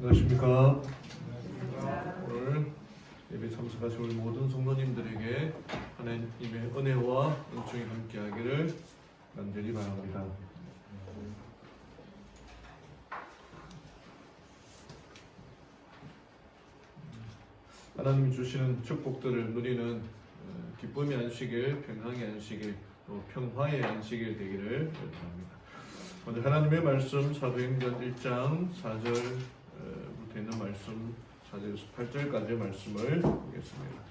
안녕하십니까. 오늘 예배 참석하신 우리 모든 성도님들에게 하나님의 은혜와 은총이 함께하기를 간절히 바랍니다. 하나님이 주시는 축복들을 누리는 기쁨의 안식일, 평강의 안식일, 또 평화의 안식일 되기를 바랍니다. 먼저 하나님의 말씀 사도행전 1장 4절부터 있는 말씀 4절에서 8절까지의 말씀을 보겠습니다.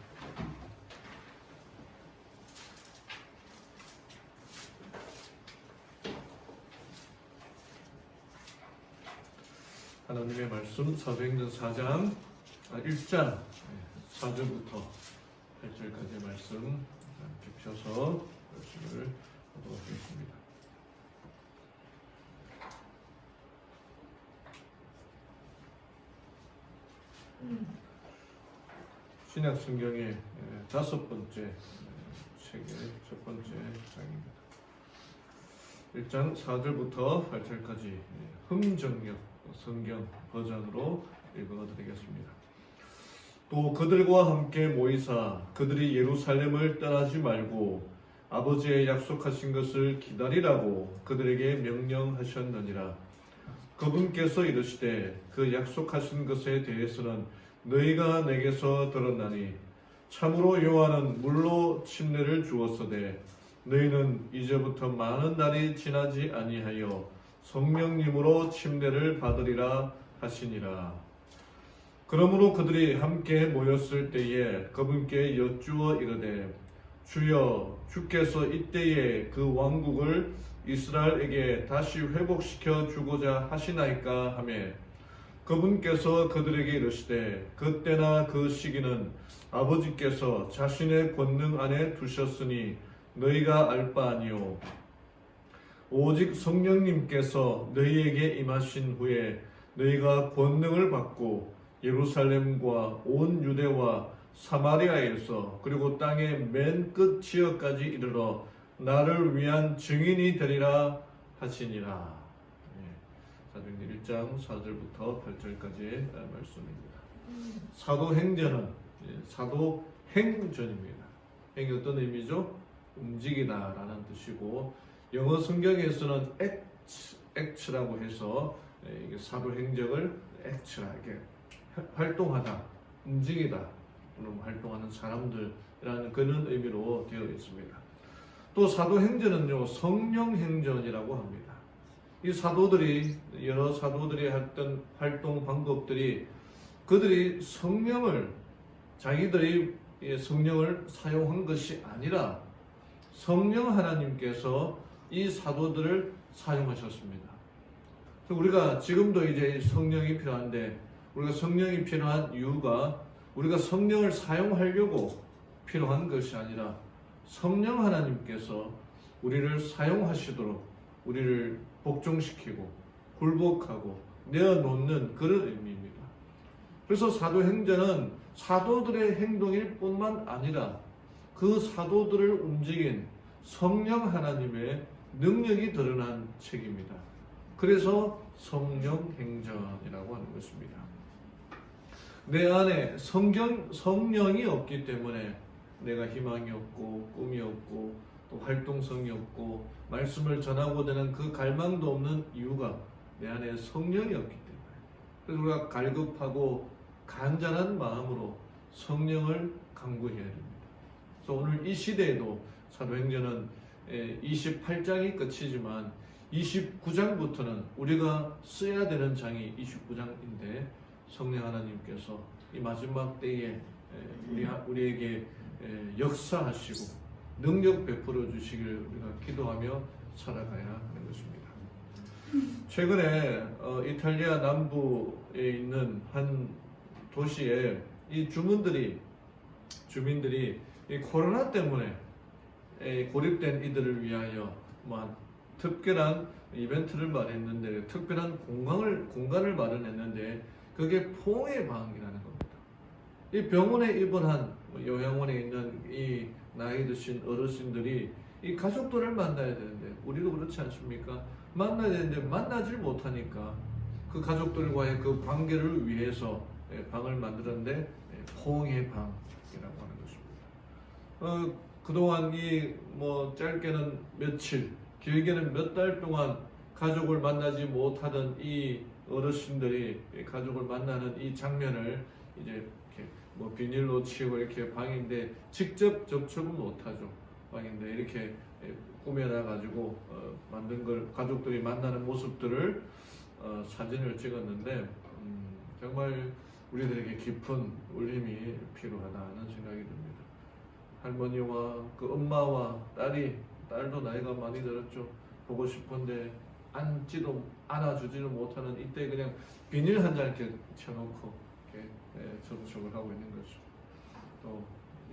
하나님의 말씀 사도행전 4장 1장 4절부터 8절까지의 말씀 함께 펴서 말씀을 하도록 하겠습니다. 신약 성경의 5번째 책의 첫 번째 장입니다. 1장 4절부터 8절까지 흥정역 성경 버전으로 읽어드리겠습니다. 또 그들과 함께 모이사 그들이 예루살렘을 떠나지 말고 아버지의 약속하신 것을 기다리라고 그들에게 명령하셨느니라. 그분께서 이르시되 그 약속하신 것에 대해서는 너희가 내게서 들었나니 참으로 요한은 물로 침례를 주었으되 너희는 이제부터 많은 날이 지나지 아니하여 성령님으로 침례를 받으리라 하시니라. 그러므로 그들이 함께 모였을 때에 그분께 여쭈어 이르되 주여 주께서 이때에 그 왕국을 이스라엘에게 다시 회복시켜 주고자 하시나이까 하매 그분께서 그들에게 이르시되 그때나 그 시기는 아버지께서 자신의 권능 안에 두셨으니 너희가 알 바 아니요 오직 성령님께서 너희에게 임하신 후에 너희가 권능을 받고 예루살렘과 온 유대와 사마리아에서 그리고 땅의 맨 끝 지역까지 이르러 나를 위한 증인이 되리라 하시니라. 사도행전 1장 4절부터 8절까지의 말씀입니다. 사도행전은 사도행전입니다. 행이 어떤 의미죠? 움직이다라는 뜻이고 영어 성경에서는 act라고 해서 사도행전을 act라 이렇게 활동하다, 움직이다 또는 활동하는 사람들이라는 그런 의미로 되어 있습니다. 또 사도행전은요 성령행전이라고 합니다. 이 사도들이 여러 사도들이 했던 활동 방법들이 그들이 성령을 자기들이 성령을 사용한 것이 아니라 성령 하나님께서 이 사도들을 사용하셨습니다. 우리가 지금도 이제 성령이 필요한데 우리가 성령이 필요한 이유가 우리가 성령을 사용하려고 필요한 것이 아니라 성령 하나님께서 우리를 사용하시도록 우리를 복종시키고 굴복하고 내어놓는 그런 의미입니다. 그래서 사도행전은 사도들의 행동일 뿐만 아니라 그 사도들을 움직인 성령 하나님의 능력이 드러난 책입니다. 그래서 성령행전이라고 하는 것입니다. 내 안에 성령이 없기 때문에 내가 희망이 없고 꿈이 없고 또 활동성이 없고 말씀을 전하고 되는 그 갈망도 없는 이유가 내 안에 성령이 없기 때문에. 그래서 우리가 갈급하고 간절한 마음으로 성령을 간구해야 됩니다. 그래서 오늘 이 시대에도 사도행전은 28장이 끝이지만 29장부터는 우리가 써야 되는 장이 29장인데 성령 하나님께서 이 마지막 때에 우리에게 역사하시고 능력 베풀어 주시길 우리가 기도하며 살아가야 하는 것입니다. 최근에 이탈리아 남부에 있는 한 도시에 이 주민들이 이 코로나 때문에 고립된 이들을 위하여 특별한 이벤트를 마련했는데 특별한 공간을 마련했는데 그게 포옹의 방이라는 겁니다. 이 병원에 입원한 요양원에 있는 이 나이 드신 어르신들이 이 가족들을 만나야 되는데 우리도 그렇지 않습니까? 만나야 되는데 만나질 못하니까 그 가족들과의 그 관계를 위해서 방을 만들었는데 포옹의 방이라고 하는 것입니다. 그동안 이 뭐 짧게는 며칠, 길게는 몇 달 동안 가족을 만나지 못하던 이 어르신들이 가족을 만나는 이 장면을 이제 이렇게 뭐 비닐로 치고 이렇게 방인데 직접 접촉은 못하죠. 방인데 이렇게 꾸며놔 가지고 만든 걸 가족들이 만나는 모습들을 사진을 찍었는데 정말 우리들에게 깊은 울림이 필요하다는 생각이 듭니다. 할머니와 그 엄마와 딸도 나이가 많이 들었죠. 보고 싶은데 안아주지도 못하는 이때 그냥 비닐 한 장 이렇게 쳐놓고 이렇게 접촉을 하고 있는 거죠. 또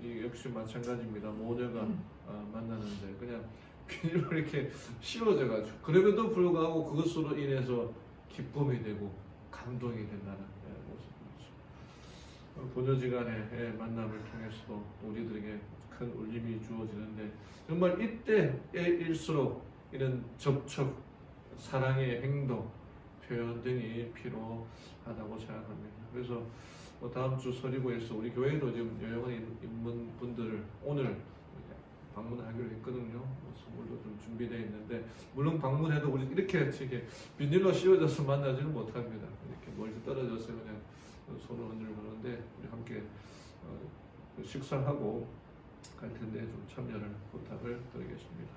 이 역시 마찬가지입니다. 모녀가 만나는데 그냥 비닐로 이렇게 씌워져가지고 그럼에도 불구하고 그것으로 인해서 기쁨이 되고 감동이 된다는 모습이죠. 부녀지간의 만남을 통해서도 우리들에게 큰 울림이 주어지는데 정말 이때일수록 이런 접촉, 사랑의 행동, 표현 등이 필요하다고 생각합니다. 그래서 다음 주 서리고에서 우리 교회도 지금 여행을 입문 분들을 오늘 방문하기로 했거든요. 선물도 좀 준비되어 있는데 물론 방문해도 우리 이렇게 비닐로 씌워져서 만나지는 못합니다. 이렇게 멀리 떨어져서 그냥 손을 흔들고는데 우리 함께 식사하고 갈 텐데 좀 참여를 부탁을 드리겠습니다.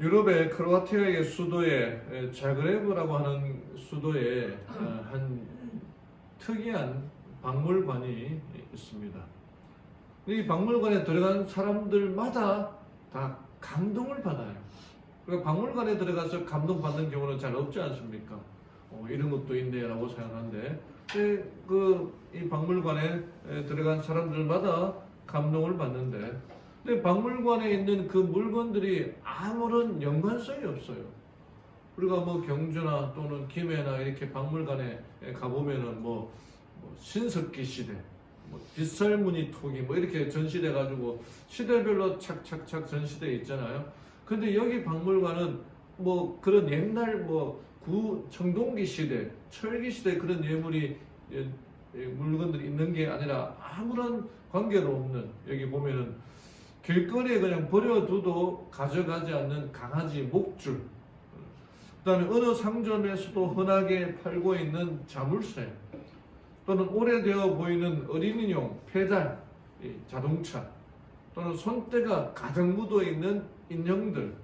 유럽의 크로아티아의 수도에 자그레브라고 하는 수도에 한 특이한 박물관이 있습니다. 이 박물관에 들어간 사람들마다 다 감동을 받아요. 그러니까 박물관에 들어가서 감동받는 경우는 잘 없지 않습니까? 이런 것도 있네라고 생각하는데 이 박물관에 들어간 사람들마다 감동을 받는데 근데 박물관에 있는 그 물건들이 아무런 연관성이 없어요. 우리가 뭐 경주나 또는 김해나 이렇게 박물관에 가보면은 뭐 신석기 시대, 뭐 빗설무늬 토기 뭐 이렇게 전시돼 가지고 시대별로 착착착 전시돼 있잖아요. 근데 여기 박물관은 뭐 그런 옛날 뭐 청동기 시대, 철기 시대 그런 예물이 물건들이 있는 게 아니라 아무런 관계도 없는 여기 보면은 길거리에 그냥 버려둬도 가져가지 않는 강아지 목줄, 그 다음에 어느 상점에서도 흔하게 팔고 있는 자물쇠, 또는 오래되어 보이는 어린이용 페달, 자동차, 또는 손때가 가득 묻어 있는 인형들,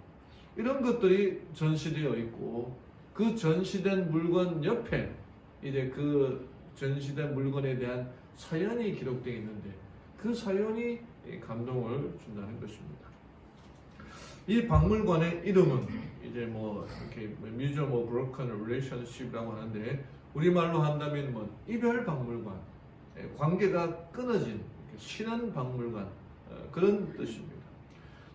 이런 것들이 전시되어 있고 그 전시된 물건 옆에 이제 그 전시된 물건에 대한 사연이 기록되어 있는데 그 사연이 감동을 준다는 것입니다. 이 박물관의 이름은 이제 뭐 이렇게 Museum of Broken Relationship이라고 하는데 우리말로 한다면 뭐 이별 박물관, 관계가 끊어진 신한 박물관 그런 뜻입니다.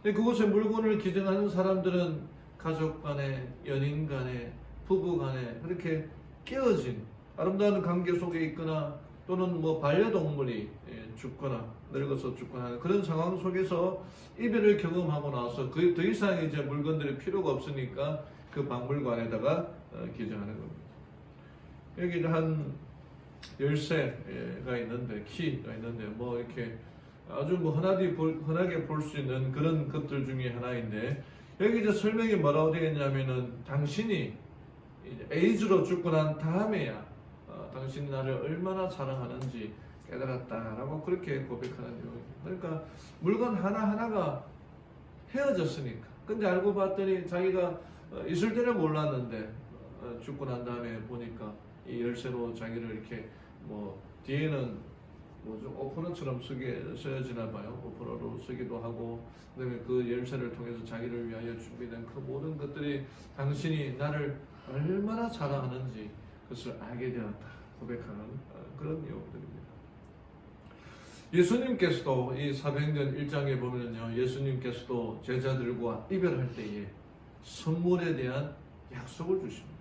근데 그곳에 물건을 기증하는 사람들은 가족 간에, 연인 간에, 부부 간에 그렇게 깨어진 아름다운 관계 속에 있거나 또는 뭐 반려동물이 죽거나 늙어서 죽거나 하는 그런 상황 속에서 이별을 경험하고 나서 더 이상 이제 물건들이 필요가 없으니까 그 박물관에다가 기증하는 겁니다. 여기 한 열쇠가 있는데 키가 있는데 뭐 이렇게 아주 뭐 흔하게 볼 수 있는 그런 것들 중에 하나인데 여기 이제 설명이 뭐라고 되어 있냐면은 당신이 에이즈로 죽고 난 다음에야 당신이 나를 얼마나 사랑하는지 깨달았다라고 그렇게 고백하는 내용입니다. 그러니까 물건 하나하나가 헤어졌으니까. 근데 알고 봤더니 자기가 있을 때는 몰랐는데 죽고 난 다음에 보니까 이 열쇠로 자기를 이렇게 뭐 뒤에는 뭐좀 오퍼너처럼 쓰여지나 봐요. 오퍼너로 쓰기도 하고 그다음에 그 열쇠를 통해서 자기를 위하여 준비된 그 모든 것들이 당신이 나를 얼마나 사랑하는지 그것을 알게 되었다 고백하는 그런 내용들입니다. 예수님께서도 이 사도행전 1장에 보면요, 예수님께서도 제자들과 이별할 때에 선물에 대한 약속을 주십니다.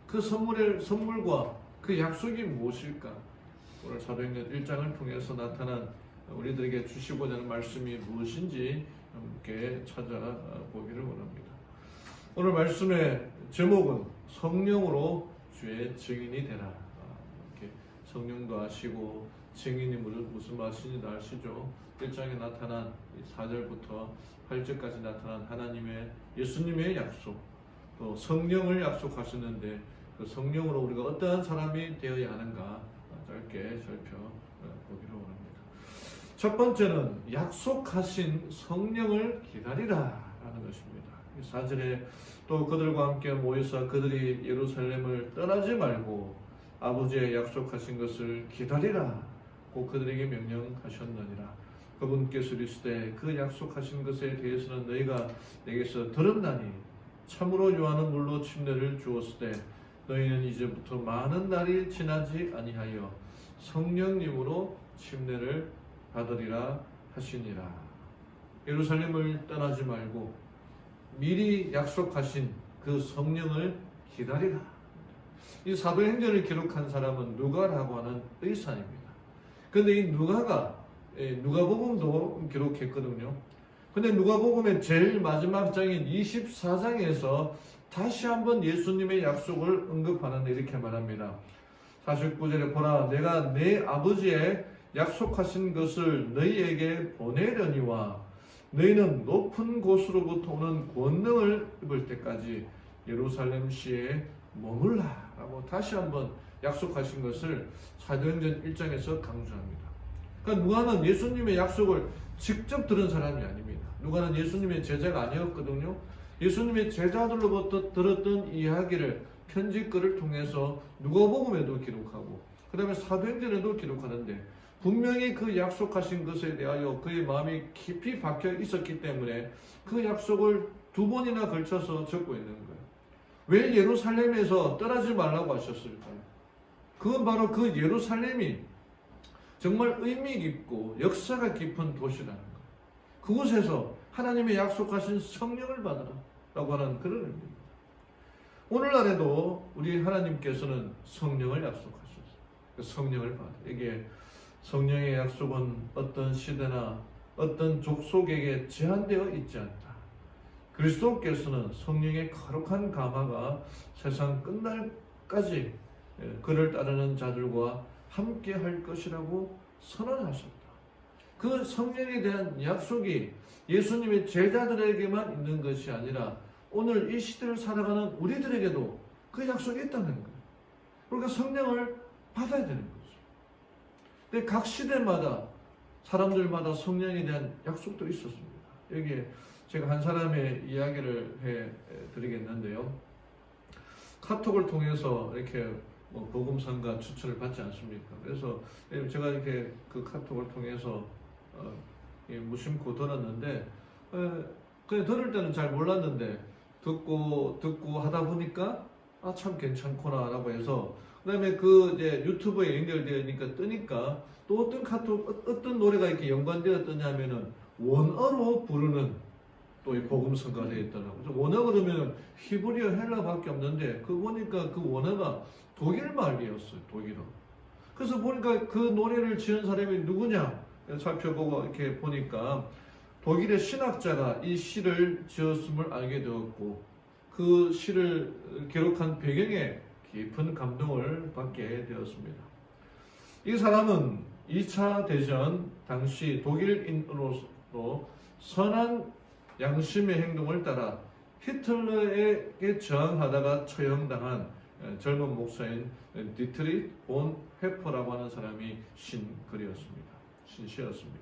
그 선물과 그 약속이 무엇일까? 오늘 사도행전 1장을 통해서 나타난 우리들에게 주시고자 하는 말씀이 무엇인지 함께 찾아보기를 원합니다. 오늘 말씀의 제목은 성령으로 주의 증인이 되라. 이렇게 성령도 아시고 증인이 무슨 말씀인지 아시죠? 1장에 나타난 4절부터 8절까지 나타난 하나님의 예수님의 약속, 또 성령을 약속하셨는데 그 성령으로 우리가 어떠한 사람이 되어야 하는가 짧게 살펴보기로 합니다. 첫 번째는 약속하신 성령을 기다리라 라는 것입니다. 4절에 또 그들과 함께 모여서 그들이 예루살렘을 떠나지 말고 아버지의 약속하신 것을 기다리라 고 그들에게 명령하셨느니라. 그분께서 이르시되 그 약속하신 것에 대해서는 너희가 내게서 들었나니 참으로 요한은 물로 침례를 주었으되 너희는 이제부터 많은 날이 지나지 아니하여 성령님으로 침례를 받으리라 하시니라. 예루살렘을 떠나지 말고 미리 약속하신 그 성령을 기다리라. 이 사도행전을 기록한 사람은 누가라고 하는 의사입니다. 그런데 이 누가가 누가복음도 기록했거든요. 근데 누가복음의 제일 마지막 장인 24장에서 다시 한번 예수님의 약속을 언급하는데 이렇게 말합니다. 49절에 보라 내가 내 아버지의 약속하신 것을 너희에게 보내려니와 너희는 높은 곳으로부터 오는 권능을 입을 때까지 예루살렘시에 머물라 라고 다시 한번 약속하신 것을 사도행전 1장에서 강조합니다. 그러니까 누가는 예수님의 약속을 직접 들은 사람이 아닙니다. 누가는 예수님의 제자가 아니었거든요. 예수님의 제자들로부터 들었던 이야기를 편지글을 통해서 누가복음에도 기록하고 그 다음에 사도행전에도 기록하는데 분명히 그 약속하신 것에 대하여 그의 마음이 깊이 박혀 있었기 때문에 그 약속을 2번이나 걸쳐서 적고 있는 거예요. 왜 예루살렘에서 떠나지 말라고 하셨을까요? 그건 바로 그 예루살렘이 정말 의미 깊고 역사가 깊은 도시라는 거예요. 그곳에서 하나님의 약속하신 성령을 받으라 라고 하는 그런 의미입니다. 오늘날에도 우리 하나님께서는 성령을 약속하셨어요. 그 성령을 받아. 이게 성령의 약속은 어떤 시대나 어떤 족속에게 제한되어 있지 않다. 그리스도께서는 성령의 거룩한 감화가 세상 끝날까지 그를 따르는 자들과 함께 할 것이라고 선언하셨다. 그 성령에 대한 약속이 예수님의 제자들에게만 있는 것이 아니라 오늘 이 시대를 살아가는 우리들에게도 그 약속이 있다는 거예요. 그러니까 성령을 받아야 되는 거죠. 근데 각 시대마다 사람들마다 성령에 대한 약속도 있었습니다. 여기에 제가 한 사람의 이야기를 해드리겠는데요. 카톡을 통해서 이렇게 복음성가 추천을 받지 않습니까? 그래서 제가 이렇게 그 카톡을 통해서 무심코 들었는데 그냥 들을 때는 잘 몰랐는데 듣고 하다 보니까 참 괜찮구나라고 해서 그다음에 그 이제 유튜브에 연결되니까 뜨니까 또 어떤 카톡 어떤 노래가 이렇게 연관되어 뜨냐면은 원어로 부르는 또 이 복음성가가 되어 있더라고요. 원어 그러면 히브리어 헬라밖에 없는데 그 보니까 그 원어가 독일 말이었어요. 독일어. 그래서 보니까 그 노래를 지은 사람이 누구냐 살펴보고 이렇게 보니까 독일의 신학자가 이 시를 지었음을 알게 되었고 그 시를 기록한 배경에 깊은 감동을 받게 되었습니다. 이 사람은 2차 대전 당시 독일인으로서 선한 양심의 행동을 따라 히틀러에게 저항하다가 처형당한 젊은 목사인 디트리히 본 회퍼라고 하는 사람이 신 시였습니다.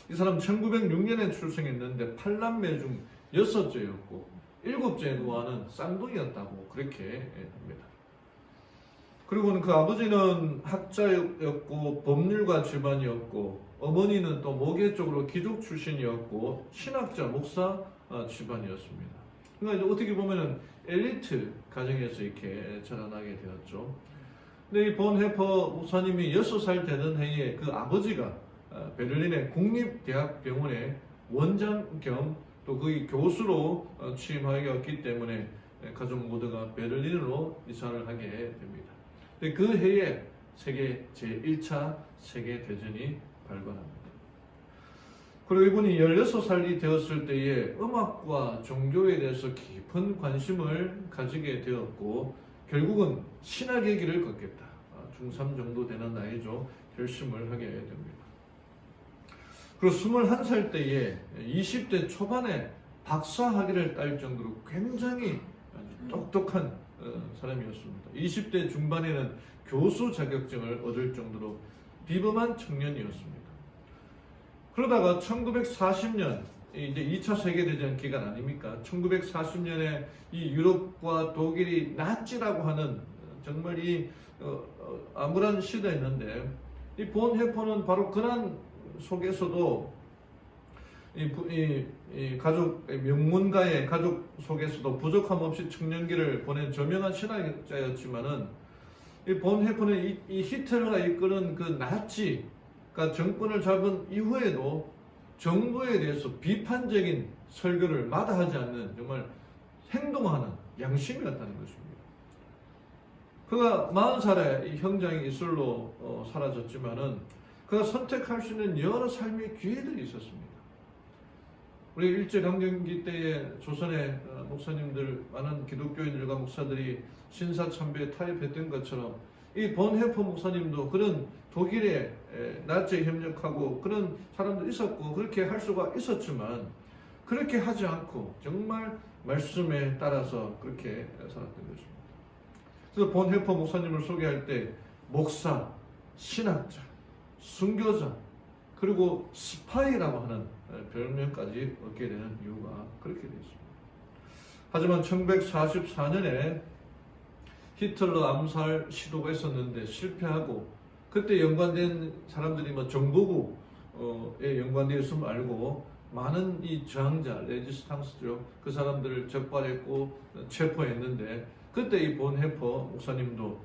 이 사람 1906년에 출생했는데 8남매 중 6째였고 7째 노아는 쌍둥이였다고 그렇게 합니다. 그리고는 그 아버지는 학자였고 법률가 집안이었고 어머니는 또 모계 쪽으로 귀족 출신이었고 신학자 목사 집안이었습니다. 그러니까 어떻게 보면은 엘리트 가정에서 이렇게 자라나게 되었죠. 근데 이 본 해퍼 목사님이 6살 되는 해에 그 아버지가 베를린의 국립대학병원의 원장 겸 또 거기 교수로 취임하였기 때문에 가족 모두가 베를린으로 이사를 하게 됩니다. 근데 그 해에 세계 제1차 세계대전이 발발합니다. 그리고 이분이 16살이 되었을 때에 음악과 종교에 대해서 깊은 관심을 가지게 되었고 결국은 신학의 길을 걷겠다. 중3 정도 되는 나이죠. 결심을 하게 됩니다. 그리고 21살 때에 20대 초반에 박사 학위를 딸 정도로 굉장히 똑똑한 사람이었습니다. 20대 중반에는 교수 자격증을 얻을 정도로 비범한 청년이었습니다. 그러다가 1940년 이제 2차 세계대전 기간 아닙니까? 1940년에 이 유럽과 독일이 나치라고 하는 정말 이 암울한 시대였는데 이 본헤퍼는 바로 그런 속에서도 이 가족 명문가의 가족 속에서도 부족함 없이 청년기를 보낸 저명한 신학자였지만은 이 본헤퍼는 이 히틀러가 이끄는 그 나치가 정권을 잡은 이후에도 정부에 대해서 비판적인 설교를 마다하지 않는 정말 행동하는 양심이었다는 것입니다. 그가 40살에 형장이 이슬로 사라졌지만은 그가 선택할 수 있는 여러 삶의 기회들이 있었습니다. 우리 일제강점기 때에 조선의 목사님들, 많은 기독교인들과 목사들이 신사참배에 타협했던 것처럼 이 본헤퍼 목사님도 그런 독일에 나치에 협력하고 그런 사람도 있었고 그렇게 할 수가 있었지만 그렇게 하지 않고 정말 말씀에 따라서 그렇게 살았던 것입니다. 그래서 본헤퍼 목사님을 소개할 때 목사, 신학자, 순교자, 그리고 스파이라고 하는 별명까지 얻게 되는 이유가 그렇게 되어 있습니다. 하지만 1944년에 히틀러 암살 시도가 있었는데 실패하고 그때 연관된 사람들이 뭐 정보부에 연관되어 있음을 알고 많은 이 저항자, 레지스탕스죠. 그 사람들을 적발했고 체포했는데 그때 이 본헤퍼 목사님도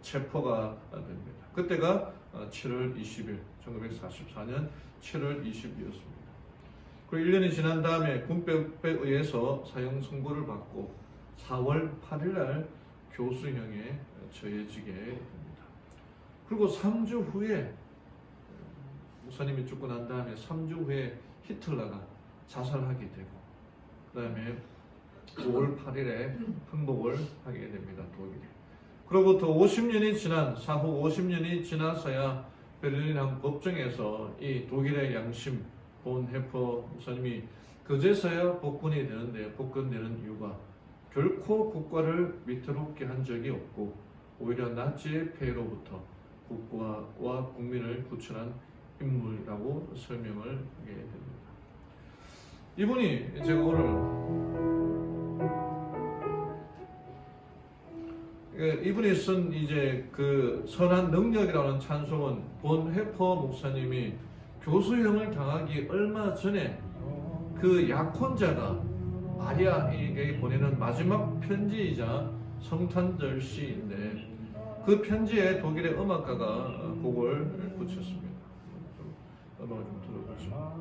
체포가 됩니다. 그때가 7월 20일, 1944년 7월 20일이었습니다. 그리고 1년이 지난 다음에 군법에 의해서 사형 선고를 받고 4월 8일 날 교수형에 처해지게 됩니다. 그리고 3주 후에 목사님이 죽고 난 다음에 3주 후에 히틀러가 자살하게 되고 그 다음에 5월 8일에 항복을 하게 됩니다. 독일에. 그로부터 50년이 지난 사후 50년이 지나서야 베를린 한 법정에서 이 독일의 양심 본헤퍼 목사님이 그제서야 복권이 되는데 복권되는 이유가 결코 국가를 위태롭게 한 적이 없고 오히려 나치의 폐해로부터 국가와 국민을 구출한 인물이라고 설명을 하게 됩니다. 이분이 제가 이분이 쓴 이제 그 선한 능력이라는 찬송은 본헤퍼 목사님이 교수형을 당하기 얼마 전에 그 약혼자가 마리아에게 보내는 마지막 편지이자 성탄절 시인데 그 편지에 독일의 음악가가 곡을 붙였습니다. 음악을 좀 들어보죠.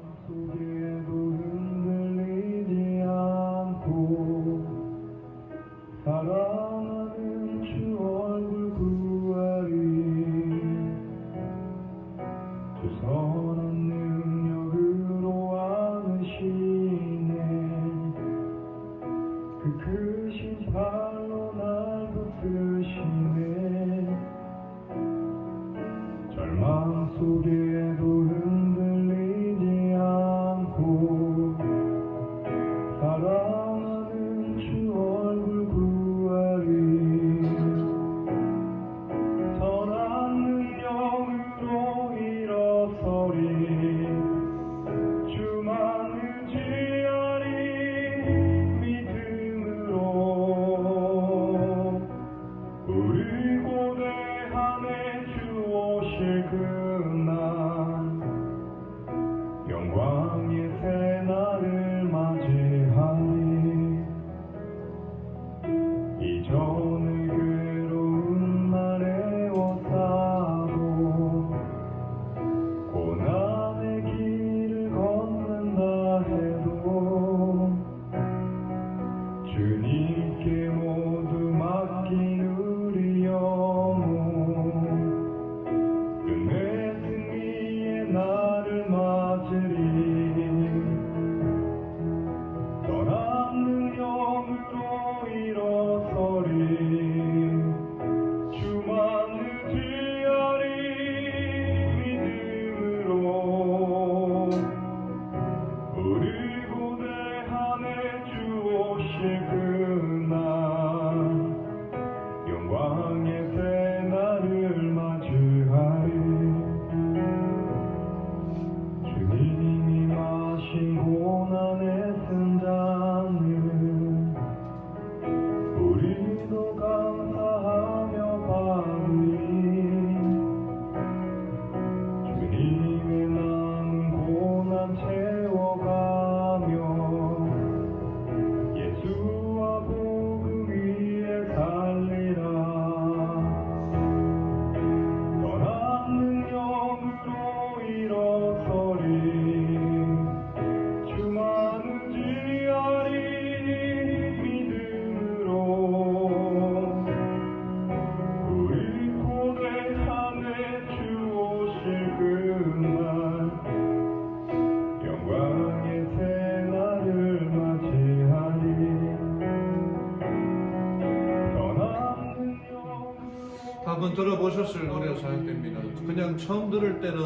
것을 노래로 사용됩니다. 그냥 처음 들을 때는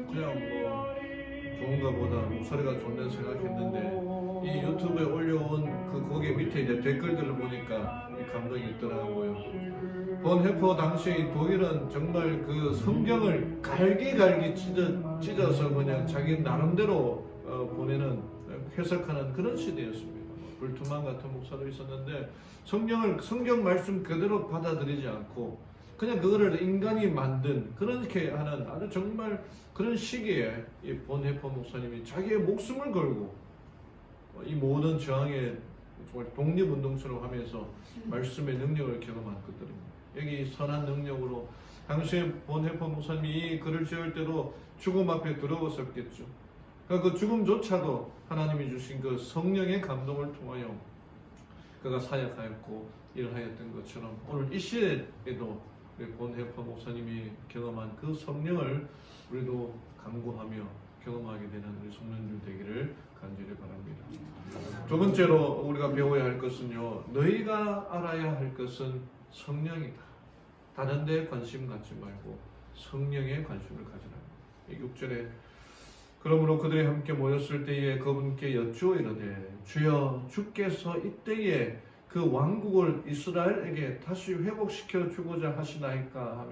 그냥 뭐 좋은가 보다 목소리가 좋네 생각했는데 이 유튜브에 올려온 그 거기 밑에 이제 댓글들을 보니까 이 감동이 있더라고요. 본헤퍼 당시 독일은 정말 그 성경을 갈기갈기 찢어서 그냥 자기 나름대로 보내는 해석하는 그런 시대였습니다. 불투만 같은 목사도 있었는데 성경 말씀 그대로 받아들이지 않고 그냥 그거를 인간이 만든 그렇게 하는 아주 정말 그런 시기에 이 본헤퍼 목사님이 자기의 목숨을 걸고 이 모든 저항에 정말 독립운동처럼 하면서 말씀의 능력을 경험한 것들입니다. 여기 선한 능력으로 당시에 본헤퍼 목사님이 이 글을 지을 때도 죽음 앞에 두려웠었겠죠. 그 죽음조차도 하나님이 주신 그 성령의 감동을 통하여 그가 사역하였고 일을 하였던 것처럼 오늘 이 시대에도 본헤퍼 목사님이 경험한 그 성령을 우리도 간구하며 경험하게 되는 우리 성령들 되기를 간절히 바랍니다. 두 번째로 우리가 배워야 할 것은요, 너희가 알아야 할 것은 성령이다. 다른 데 관심 갖지 말고 성령에 관심을 가지라. 이 6절에 그러므로 그들이 함께 모였을 때에 그분께 여쭈어 이르되 주여 주께서 이때에 그 왕국을 이스라엘에게 다시 회복시켜 주고자 하시나이까 하며,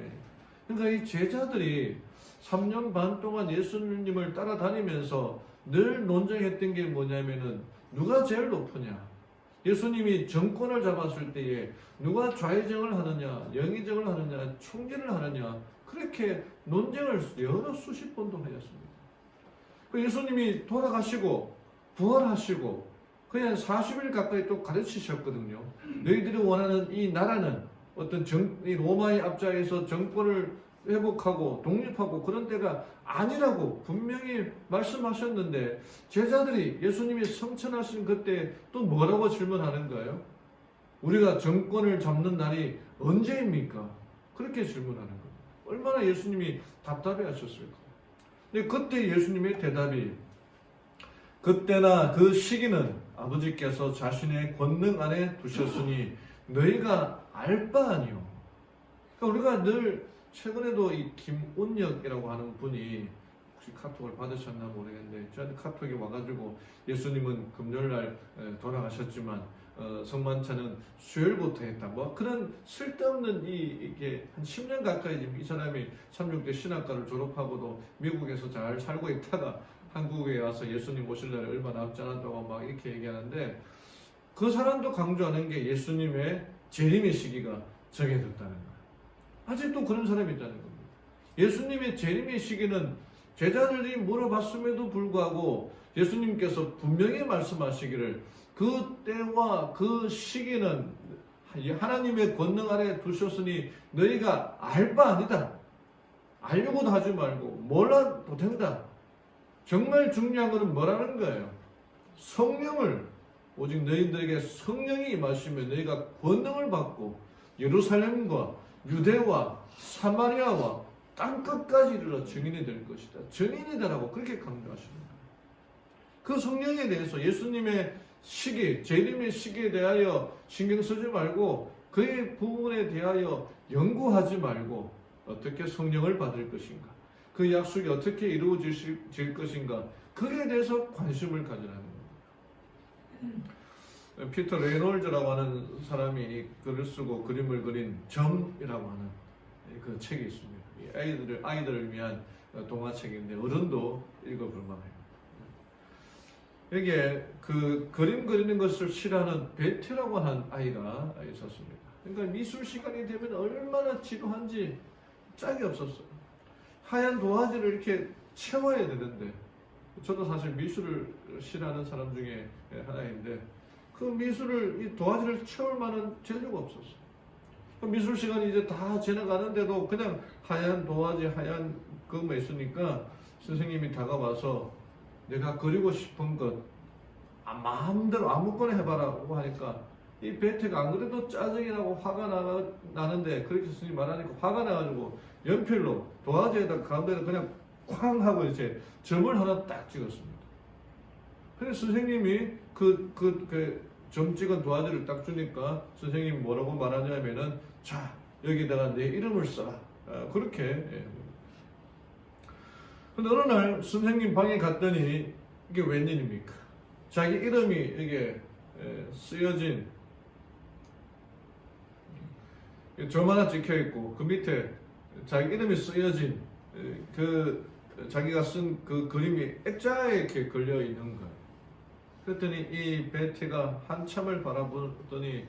그러니까 이 제자들이 3년 반 동안 예수님을 따라다니면서 늘 논쟁했던 게 뭐냐면은 누가 제일 높으냐, 예수님이 정권을 잡았을 때에 누가 좌의정을 하느냐, 영의정을 하느냐, 총리를 하느냐, 그렇게 논쟁을 여러 수십 번도 하였습니다. 예수님이 돌아가시고 부활하시고 그냥 40일 가까이 또 가르치셨거든요. 너희들이 원하는 이 나라는 어떤 이 로마의 압자에서 정권을 회복하고 독립하고 그런 때가 아니라고 분명히 말씀하셨는데 제자들이 예수님이 성천하신 그때 또 뭐라고 질문하는 거예요? 우리가 정권을 잡는 날이 언제입니까? 그렇게 질문하는 거예요. 얼마나 예수님이 답답해 하셨을까? 근데 그때 예수님의 대답이 그때나 그 시기는 아버지께서 자신의 권능 안에 두셨으니 너희가 알 바 아니요. 그러니까 우리가 늘 최근에도 이 김운혁이라고 하는 분이 혹시 카톡을 받으셨나 모르겠는데 저한테 카톡이 와가지고 예수님은 금요일날 돌아가셨지만 성만찬은 수요일부터 했다. 뭐 그런 쓸데없는 이게 한 10년 가까이 이 사람이 36대 신학과를 졸업하고도 미국에서 잘 살고 있다가 한국에 와서 예수님 오실 날이 얼마 남지 않았다고 막 이렇게 얘기하는데 그 사람도 강조하는 게 예수님의 재림의 시기가 정해졌다는 거예요. 아직도 그런 사람이 있다는 겁니다. 예수님의 재림의 시기는 제자들이 물어봤음에도 불구하고 예수님께서 분명히 말씀하시기를 그 때와 그 시기는 하나님의 권능 아래 두셨으니 너희가 알 바 아니다. 알려고도 하지 말고 몰라도 된다. 정말 중요한 것은 뭐라는 거예요? 성령을 오직 너희들에게 성령이 임하시면 너희가 권능을 받고 예루살렘과 유대와 사마리아와 땅끝까지 이르러 증인이 될 것이다. 증인이 되라고 그렇게 강조하십니다. 그 성령에 대해서 예수님의 시기, 재림의 시기에 대하여 신경 쓰지 말고 그의 부분에 대하여 연구하지 말고 어떻게 성령을 받을 것인가, 그 약속이 어떻게 이루어질 것인가, 그에 대해서 관심을 가지라는 겁니다. 피터 레이놀즈라고 하는 사람이 글을 쓰고 그림을 그린 점이라고 하는 그 책이 있습니다. 아이들을 위한 동화책인데 어른도 읽어볼 만해요. 여기에 그 그림 그리는 것을 싫어하는 베티라고 하는 아이가 있었습니다. 그러니까 미술 시간이 되면 얼마나 지루한지 짝이 없었어요. 하얀 도화지를 이렇게 채워야 되는데, 저도 사실 미술을 싫어하는 사람 중에 하나인데 그 미술을, 이 도화지를 채울 만한 재주가 없었어요. 미술 시간이 이제 다 지나가는데도 그냥 하얀 도화지, 하얀 그거 있으니까 선생님이 다가와서 내가 그리고 싶은 것 마음대로 아무거나 해봐라고 하니까 이 베티가 안 그래도 짜증이 나고 화가 나는데 그렇게 선생님이 말하니까 화가 나가지고 연필로 도화지에다 가운데다 그냥 쾅 하고 이제 점을 하나 딱 찍었습니다. 그래서 선생님이 점 찍은 도화지를 딱 주니까 선생님이 뭐라고 말하냐면은 자, 여기다가 내 이름을 써라. 그렇게. 근데 어느 날 선생님 방에 갔더니 이게 웬일입니까? 자기 이름이 이게 쓰여진 점 하나 찍혀 있고 그 밑에 자기 이름이 쓰여진 그 자기가 쓴 그 그림이 액자에 이렇게 걸려 있는 거예요. 그랬더니 이 베티가 한참을 바라보더니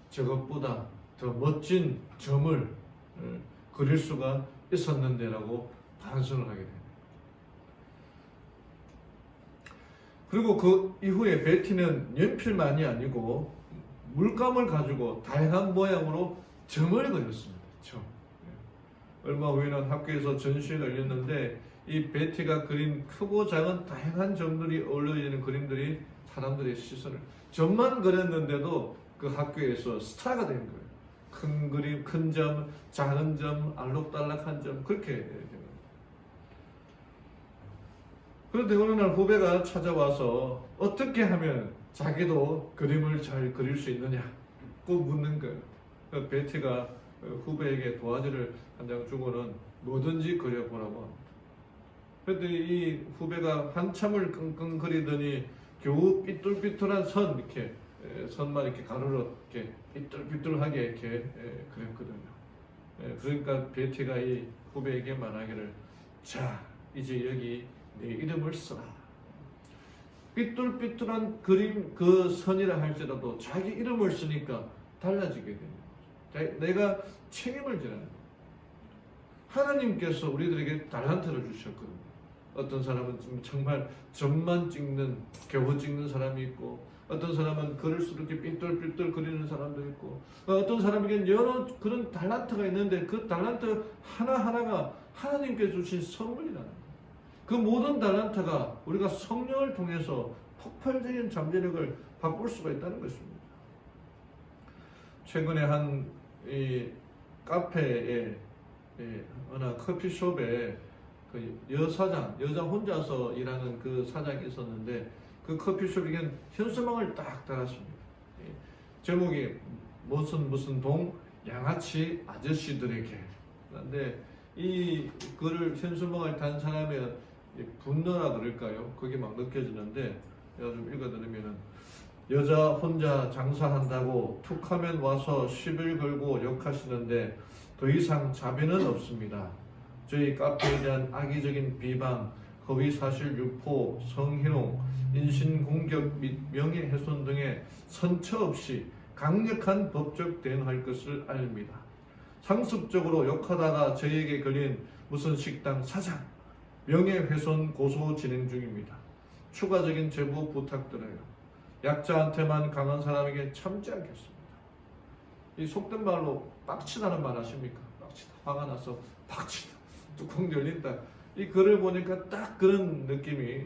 저것보다 더 멋진 점을 그릴 수가 있었는데라고 반성을 하게 됩니다. 그리고 그 이후에 베티는 연필만이 아니고 물감을 가지고 다양한 모양으로 점을 그렸습니다. 점. 얼마 후에는 학교에서 전시회가 열렸는데 이 베티가 그린 크고 작은 다양한 점들이 어울려지는 그림들이 사람들의 시선을 점만 그렸는데도 그 학교에서 스타가 된 거예요. 큰 그림, 큰 점, 작은 점, 알록달록한 점 그렇게 된 거예요. 그런데 어느 날 후배가 찾아와서 어떻게 하면 자기도 그림을 잘 그릴 수 있느냐 꼭 묻는 거예요. 베티가 후배에게 도화지를 한 장 주고는 뭐든지 그려보라고 합니다. 그런데 이 후배가 한참을 끙끙 그리더니 겨우 삐뚤삐뚤한 선 이렇게 선만 이렇게 가로로 이렇게 삐뚤삐뚤하게 이렇게 그렸거든요. 그러니까 베티가 이 후배에게 말하기를 자 이제 여기 내 이름을 써라. 삐뚤삐뚤한 그림 그 선이라 할지라도 자기 이름을 쓰니까 달라지게 됩니다. 내가 책임을 지라는 거예요. 하나님께서 우리들에게 달란트를 주셨거든요. 어떤 사람은 정말 점만 찍는 겨우 찍는 사람이 있고 어떤 사람은 글을 이렇게 삐뚤삐뚤 그리는 사람도 있고 어떤 사람에게는 여러 그런 달란트가 있는데 그 달란트 하나하나가 하나님께 주신 선물이라는 거예요. 그 모든 달란트가 우리가 성령을 통해서 폭발적인 잠재력을 바꿀 수가 있다는 것입니다. 최근에 한 이 카페에 어느 커피숍에 그 여자 혼자서 일하는 그 사장이 있었는데 그 커피숍에는 현수막을 딱 달았습니다. 제목이 무슨 동 양아치 아저씨들에게. 그런데 이 글을 현수막을 단 사람의 분노라 그럴까요? 그게 막 느껴지는데 제가 좀 읽어드리면은 여자 혼자 장사한다고 툭하면 와서 시비를 걸고 욕하시는데 더 이상 자비는 없습니다. 저희 카페에 대한 악의적인 비방, 허위사실 유포, 성희롱, 인신공격 및 명예훼손 등의 선처 없이 강력한 법적 대응할 것을 알립니다. 상습적으로 욕하다가 저에게 걸린 무슨 식당 사장, 명예훼손 고소 진행 중입니다. 추가적인 제보 부탁드려요. 약자한테만 강한 사람에게 참지 않겠습니다. 이 속된 말로 빡치다는 말 아십니까? 빡치다. 화가 나서 빡치다. 뚜껑 열린다. 이 글을 보니까 딱 그런 느낌이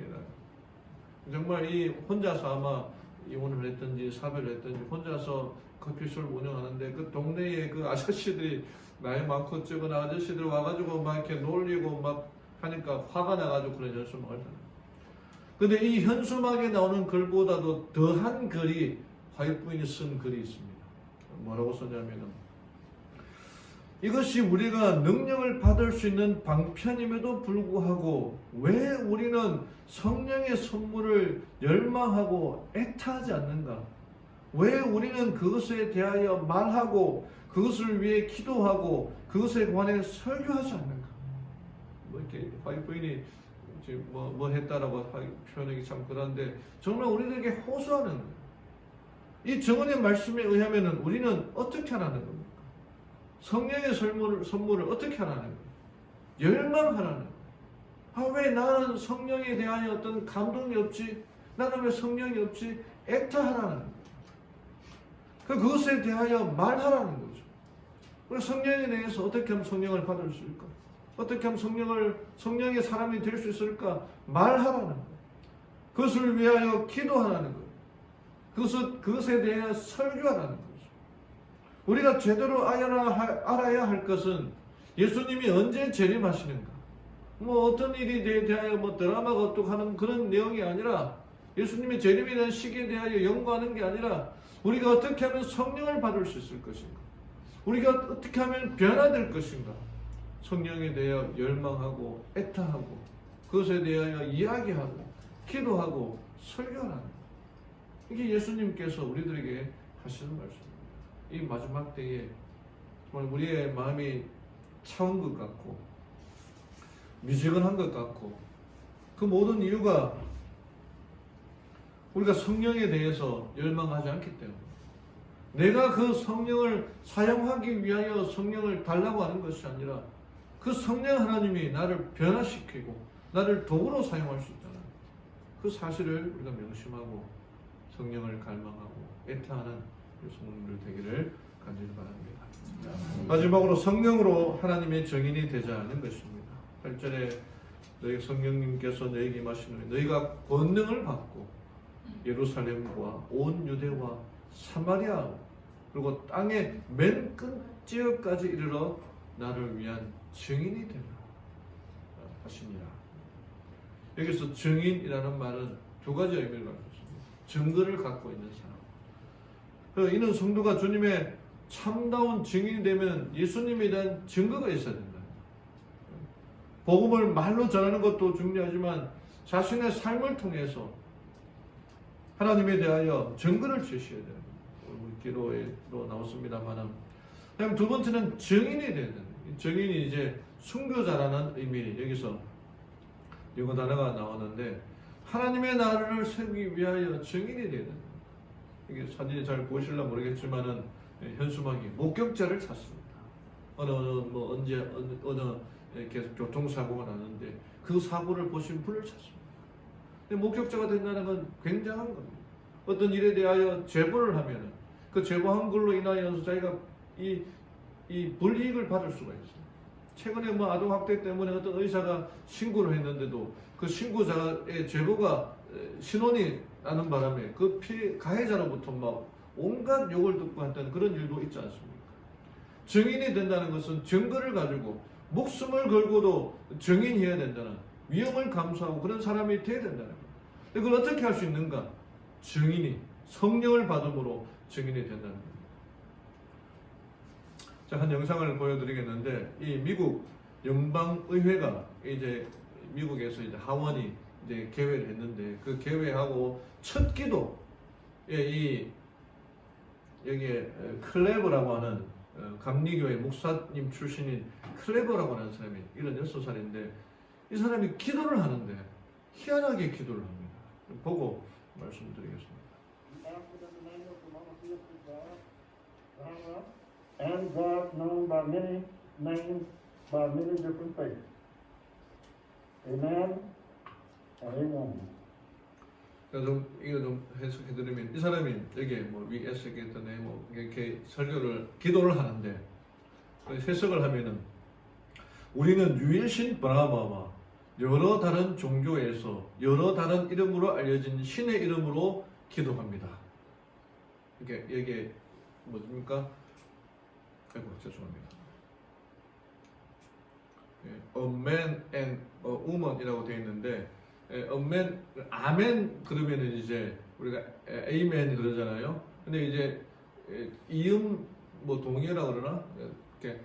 정말 이 혼자서 아마 이혼을 했든지 사별을 했든지 혼자서 커피숍을 운영하는데 그 동네에 그 아저씨들이 나이 많고 적은 아저씨들 와가지고 막 이렇게 놀리고 막 하니까 화가 나가지고 그런 현수막을 하잖아요. 근데 이 현수막에 나오는 글보다도 더한 글이 화이트 부인이 쓴 글이 있습니다. 뭐라고 썼냐면은 이것이 우리가 능력을 받을 수 있는 방편임에도 불구하고 왜 우리는 성령의 선물을 열망하고 애타하지 않는가? 왜 우리는 그것에 대하여 말하고 그것을 위해 기도하고 그것에 관해 설교하지 않는가? 뭐 이렇게 화이트 부인이 뭐 했다라고 표현하기 참 그런데 정말 우리들에게 호소하는 거예요. 이 정언의 말씀에 의하면은 우리는 어떻게 하라는 겁니까? 성령의 선물을 어떻게 하라는 거예요? 열망하라는 거예요. 아, 왜 나는 성령에 대한 어떤 감동이 없지? 나는 왜 성령이 없지? 애타하라는 거예요. 그것에 대하여 말하라는 거죠. 우리 성령에 대해서 어떻게 하면 성령을 받을 수 있을까? 어떻게 하면 성령의 사람이 될 수 있을까? 말하라는 거예요. 그것을 위하여 기도하라는 거예요. 그것에 대해 설교하라는 거죠. 우리가 제대로 알아야 할 것은 예수님이 언제 재림하시는가? 뭐 어떤 일에 대하여 뭐 드라마가 어떻게 하는 그런 내용이 아니라 예수님의 재림에 대한 시기에 대하여 연구하는 게 아니라 우리가 어떻게 하면 성령을 받을 수 있을 것인가? 우리가 어떻게 하면 변화될 것인가? 성령에 대하여 열망하고 애타하고 그것에 대하여 이야기하고 기도하고 설교하는 이게 예수님께서 우리들에게 하시는 말씀입니다. 이 마지막 때에 정말 우리의 마음이 차온 것 같고 미지근한 것 같고 그 모든 이유가 우리가 성령에 대해서 열망하지 않기 때문에 내가 그 성령을 사용하기 위하여 성령을 달라고 하는 것이 아니라 그 성령 하나님이 나를 변화시키고 나를 도구로 사용할 수 있다는 그 사실을 우리가 명심하고 성령을 갈망하고 애타하는 성도들 되기를 간절히 바랍니다. 마지막으로 성령으로 하나님의 증인이 되자는 것입니다. 8절에 너희 성령님께서 너희에게 임하시는 너희가 권능을 받고 예루살렘과 온 유대와 사마리아 그리고 땅의 맨 끝 지역까지 이르러 나를 위한 증인이 되라 하시니라. 여기서 증인이라는 말은 두 가지 의미를 가지고 있습니다. 증거를 갖고 있는 사람. 이는 성도가 주님의 참다운 증인이 되면 예수님에 대한 증거가 있어야 된다. 복음을 말로 전하는 것도 중요하지만 자신의 삶을 통해서 하나님에 대하여 증거를 제시해야 됩니다. 우리 기도에도 나왔습니다만 그다음 두 번째는 증인이 되야 됩니다. 증인이 이제 순교자라는 의미 여기서 영어 단어가 나왔는데 하나님의 나라를 세우기 위하여 증인이 되야 됩니다. 이게 사진이 잘 보실라 모르겠지만은 현수막이 목격자를 찾습니다. 어느 계속 교통사고가 나는데 그 사고를 보신 분을 찾습니다. 근데 목격자가 된다는 건 굉장한 겁니다. 어떤 일에 대하여 제보를 하면은 그 제보한 걸로 인하여서 자기가 이 불이익을 받을 수가 있어요. 최근에 아동학대 때문에 어떤 의사가 신고를 했는데도 그 신고자의 제보가 신원이 나는 바람에 그 피해 가해자로부터 온갖 욕을 듣고 한다는 그런 일도 있지 않습니까? 증인이 된다는 것은 증거를 가지고 목숨을 걸고도 증인해야 된다는 위험을 감수하고 그런 사람이 되어야 된다는 거예요. 그걸 어떻게 할 수 있는가? 증인이 성령을 받음으로 증인이 된다는 거예요. 자, 한 영상을 보여드리겠는데 이 미국 연방의회가 이제 미국에서 이제 하원이 이제 개회를 했는데 그 개회하고 첫 기도에 여기에 클레버라고 하는 감리교회 목사님 출신인 클레버라고 하는 사람이 76살인데 이 사람이 기도를 하는데 희한하게 기도를 합니다. 보고 말씀드리겠습니다. And God known by many names, by many different faiths. Amen and amen. 이거 좀 해석해드리면 이 사람이 여기 위에서 얘기했더니 이렇게 설교를 기도를 하는데 해석을 하면은 우리는 유일신 브라마와 여러 다른 종교에서 여러 다른 이름으로 알려진 신의 이름으로 기도합니다. 이게 뭐입니까? 아이고 죄송합니다. A man and a woman이라고 되어 있는데 a man, 아멘 그러면은 이제 우리가 amen 그러잖아요. 근데 이제 이음 동의어라고 그러나 이렇게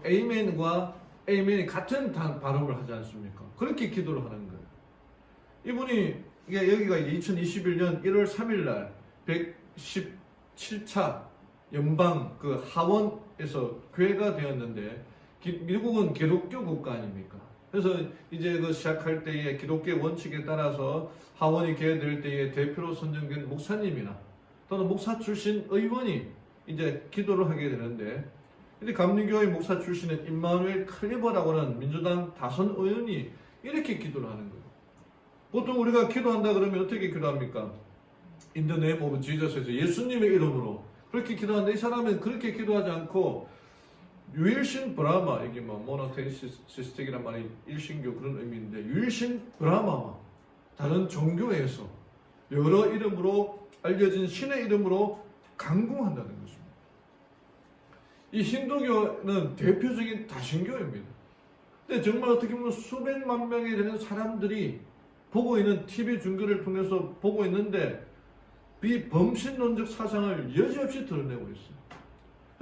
amen과 amen이 같은 발음을 하지 않습니까? 그렇게 기도를 하는 거예요. 이분이 여기가 2021년 1월 3일 날 117차 연방 그 하원에서 교회가 되었는데 미국은 기독교 국가 아닙니까? 그래서 이제 그 시작할 때에 기독교 원칙에 따라서 하원이 개회될 때에 대표로 선정된 목사님이나 또는 목사 출신 의원이 이제 기도를 하게 되는데 근데 감리교회 목사 출신인 임마누엘 클리버라고 하는 민주당 다선 의원이 이렇게 기도를 하는 거예요. 보통 우리가 기도한다 그러면 어떻게 기도합니까? In the name of Jesus에서 예수님의 이름으로 그렇게 기도하는데 이 사람은 그렇게 기도하지 않고 유일신 브라마 이게 모노테이스틱이란 말이 일신교 그런 의미인데 유일신 브라마와 다른 종교에서 여러 이름으로 알려진 신의 이름으로 강구한다는 것입니다. 이 힌두교는 대표적인 다신교입니다. 근데 정말 어떻게 보면 수백만 명이 되는 사람들이 보고 있는 TV 중계를 통해서 보고 있는데 비범신론적 사상을 여지없이 드러내고 있어요.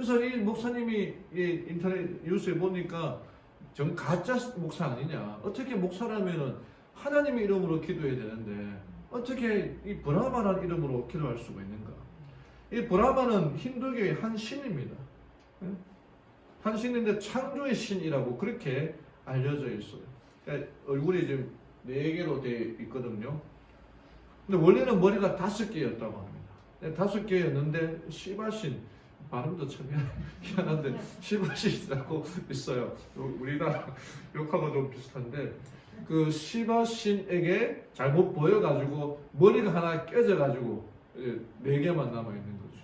그래서 이 목사님이 이 인터넷 뉴스에 보니까 정 가짜 목사 아니냐. 어떻게 목사라면은 하나님의 이름으로 기도해야 되는데 어떻게 이 브라마라는 이름으로 기도할 수가 있는가? 이 브라마는 힌두교의 한 신입니다. 한 신인데 창조의 신이라고 그렇게 알려져 있어요. 그러니까 얼굴이 지금 4개로 되어 있거든요. 근데 원래는 머리가 5개였다고 합니다. 5개였는데 시바신, 발음도 참 희한한데 시바신이라고 있어요. 우리나라 욕하고 좀 비슷한데 그 시바신에게 잘못 보여가지고 머리가 하나 깨져가지고 4개만 남아있는 거죠.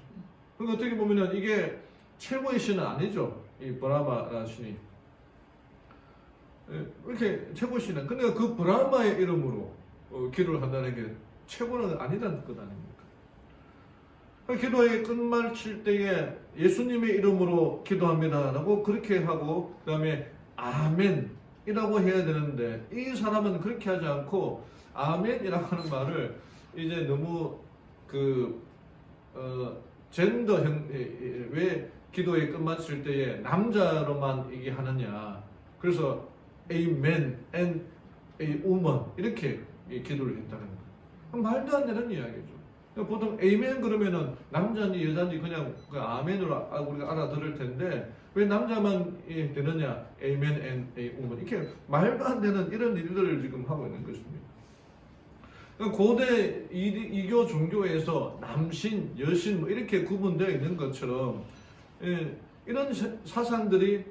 그러니까 어떻게 보면은 이게 최고의 신은 아니죠. 이 브라마라는 신이. 이렇게 최고의 신은. 그러니까 그 브라마의 이름으로 기도를 한다는 게 최고는 아니라는 것 아닙니까? 기도의 끝말칠 때에 예수님의 이름으로 기도합니다라고 그렇게 하고 그 다음에 아멘이라고 해야 되는데 이 사람은 그렇게 하지 않고 아멘이라고 하는 말을 이제 너무 젠더형 왜 기도의 끝마칠 때에 남자로만 얘기하느냐. 그래서 amen and a woman 이렇게 기도를 했다는 거예요. 말도 안 되는 이야기죠. 보통 amen 그러면은 남자인지 여자인지 그냥 그 아멘으로 우리가 알아들을 텐데 왜 남자만 되느냐. amen and a woman 이렇게 말도 안 되는 이런 일들을 지금 하고 있는 것입니다. 고대 이교 종교에서 남신, 여신 뭐 이렇게 구분되어 있는 것처럼 이런 사상들이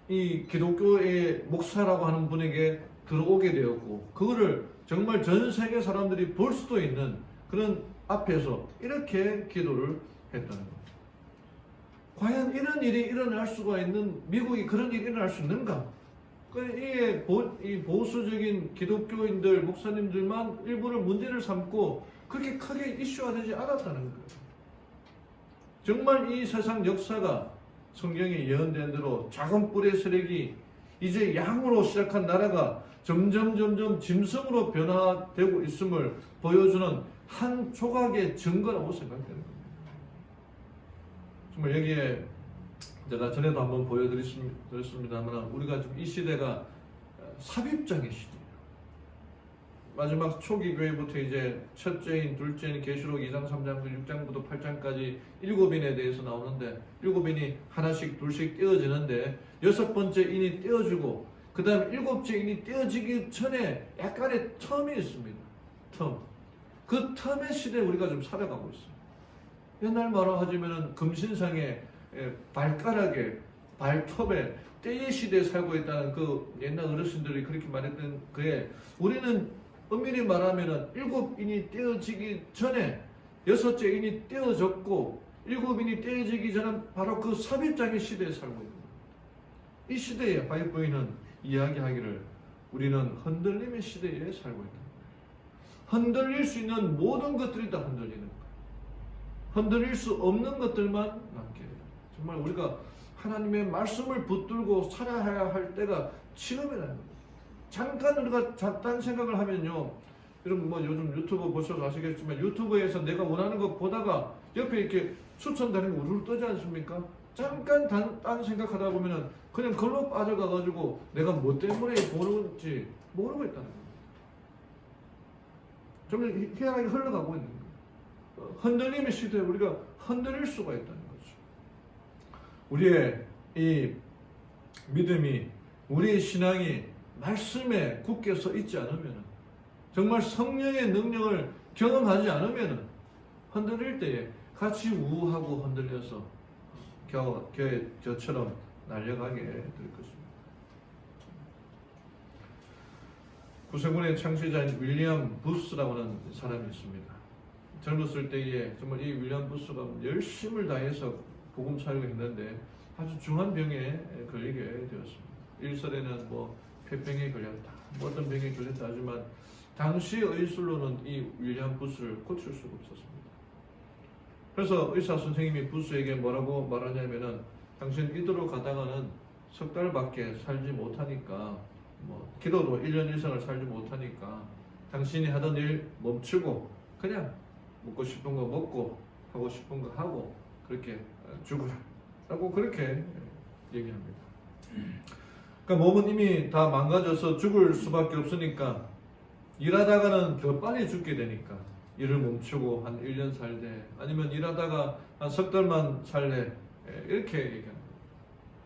이 기독교의 목사라고 하는 분에게 들어오게 되었고 그거를 정말 전 세계 사람들이 볼 수도 있는 그런 앞에서 이렇게 기도를 했다는 겁니다. 과연 이런 일이 일어날 수가 있는 미국이 그런 일이 일어날 수 있는가? 이 보수적인 기독교인들, 목사님들만 일부를 문제를 삼고 그렇게 크게 이슈화되지 않았다는 거예요. 정말 이 세상 역사가 성경에 예언된 대로 작은 뿔의 세력이 이제 양으로 시작한 나라가 점점 짐승으로 변화되고 있음을 보여주는 한 조각의 증거라고 생각되는 겁니다. 정말 여기에 제가 전에도 한번 보여드렸습니다만 우리가 지금 이 시대가 삽입장의 시대예요. 마지막 초기 교회부터 이제 첫째인, 둘째인 계시록 2장, 3장, 6장부터 8장까지 7인에 대해서 나오는데 7인이 하나씩 둘씩 떼어지는데 6번째 인이 떼어지고 그 다음에 7째 인이 떼어지기 전에 약간의 텀이 있습니다. 텀. 그 텀의 시대에 우리가 좀 살아가고 있어요. 옛날 말로 하자면 금신상에 발가락에 발톱에 때의 시대에 살고 있다는 그 옛날 어르신들이 그렇게 말했던 그에 우리는 엄밀히 말하면 7인이 떼어지기 전에 6째 인이 떼어졌고 7인이 떼어지기 전에 바로 그 삽입장의 시대에 살고 있는 거예요. 이 시대에 바이브이는 이야기하기를 우리는 흔들림의 시대에 살고 있다. 흔들릴 수 있는 모든 것들이 다 흔들리는 거예요. 흔들릴 수 없는 것들만 남게 돼요. 정말 우리가 하나님의 말씀을 붙들고 살아야 할 때가 지금이라는 거예요. 잠깐 우리가 딴 생각을 하면요. 여러분 뭐 요즘 유튜브 보셔서 아시겠지만 유튜브에서 내가 원하는 거 보다가 옆에 이렇게 추천되는 거 우르르 뜨지 않습니까? 잠깐 딴 생각하다 보면은 그냥 그걸로 빠져가가지고 내가 뭐 때문에 보는지 모르고 있다는 거예요. 정말 희한하게 흘러가고 있는 거예요. 흔들림의 시대에 우리가 흔들릴 수가 있다는 거죠. 우리의 이 믿음이, 우리의 신앙이 말씀에 굳게 서 있지 않으면, 정말 성령의 능력을 경험하지 않으면 흔들릴 때에 같이 우하고 흔들려서 저처럼 날려가게 될 것입니다. 구세군의 창시자인 윌리엄 부스라고 하는 사람이 있습니다. 젊었을 때에 정말 이 윌리엄 부스가 열심을 다해서 복음 사역을 했는데 아주 중한 병에 걸리게 되었습니다. 일설에는 뭐 폐병에 걸렸다, 어떤 병에 걸렸다 하지만 당시 의술로는 이 윌리엄 부스를 고칠 수가 없었습니다. 그래서 의사 선생님이 부스에게 뭐라고 말하냐면은 당신 이대로 가다가는 석 달밖에 살지 못하니까, 뭐 기도도 1년 이상을 살지 못하니까 당신이 하던 일 멈추고 그냥 먹고 싶은 거 먹고 하고 싶은 거 하고 그렇게 죽으라. 라고 그렇게 얘기합니다. 그러니까 몸은 이미 다 망가져서 죽을 수밖에 없으니까 일하다가는 더 빨리 죽게 되니까 일을 멈추고 한 1년 살되 아니면 일하다가 한 석 달만 살래 이렇게 얘기합니다.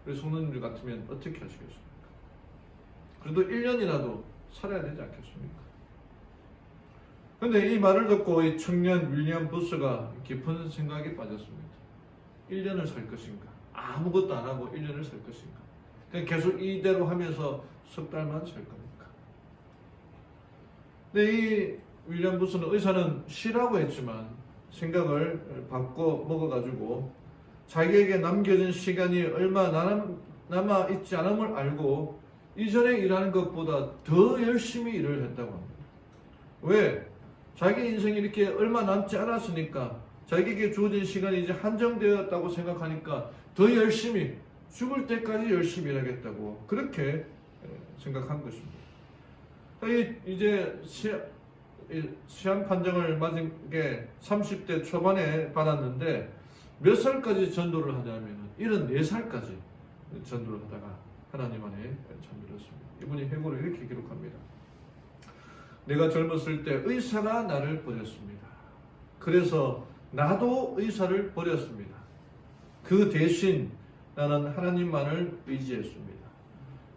우리 성도님들 같으면 어떻게 하시겠습니까? 그래도 1년이라도 살아야 되지 않겠습니까? 그런데 이 말을 듣고 이 청년 윌리엄 부스가 깊은 생각에 빠졌습니다. 1년을 살 것인가? 아무것도 안 하고 1년을 살 것인가? 그냥 계속 이대로 하면서 석 달만 살 겁니까? 근데 이 윌리엄 부스는 의사는 쉬라고 했지만 생각을 바꿔 먹어가지고 자기에게 남겨진 시간이 얼마 남아 있지 않음을 알고 이전에 일하는 것보다 더 열심히 일을 했다고 합니다. 왜? 자기 인생이 이렇게 얼마 남지 않았으니까 자기에게 주어진 시간이 이제 한정되었다고 생각하니까 더 열심히 죽을 때까지 열심히 일하겠다고 그렇게 생각한 것입니다. 이제 시한 판정을 맞은 게 30대 초반에 받았는데 몇 살까지 전도를 하냐면 74살까지 전도를 하다가 하나님 안에 잠들었습니다. 이분이 회고를 이렇게 기록합니다. 내가 젊었을 때 의사가 나를 버렸습니다. 그래서 나도 의사를 버렸습니다. 그 대신 나는 하나님만을 의지했습니다.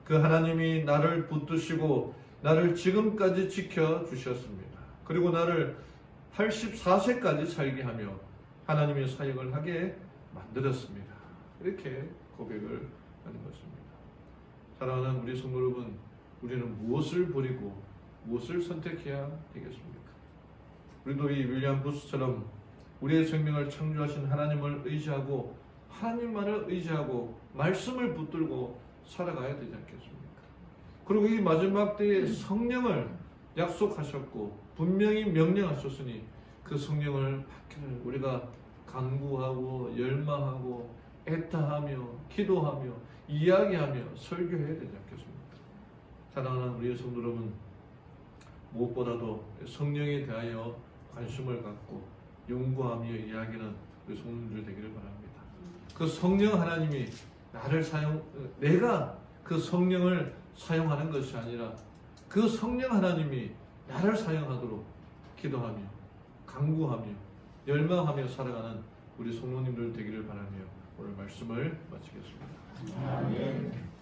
그 하나님이 나를 붙드시고 나를 지금까지 지켜주셨습니다. 그리고 나를 84세까지 살게 하며 하나님의 사역을 하게 만들었습니다. 이렇게 고백을 하는 것입니다. 사랑하는 우리 성도 여러분, 우리는 무엇을 버리고 무엇을 선택해야 되겠습니까? 우리도 이 윌리엄 부스처럼 우리의 생명을 창조하신 하나님을 의지하고 하나님만을 의지하고 말씀을 붙들고 살아가야 되지 않겠습니까? 그리고 이 마지막 때에 성령을 약속하셨고 분명히 명령하셨으니 그 성령을 받기를 우리가 간구하고 열망하고 애타하며 기도하며 이야기하며 설교해야 되지 않겠습니까? 사랑하는 우리의 성도 여러분, 무엇보다도 성령에 대하여 관심을 갖고 연구하며 이야기하는 우리 성도들 되기를 바랍니다. 그 성령 하나님이 내가 그 성령을 사용하는 것이 아니라 그 성령 하나님이 나를 사용하도록 기도하며 간구하며 열망하며 살아가는 우리 성도님들 되기를 바라며 오늘 말씀을 마치겠습니다. 아멘.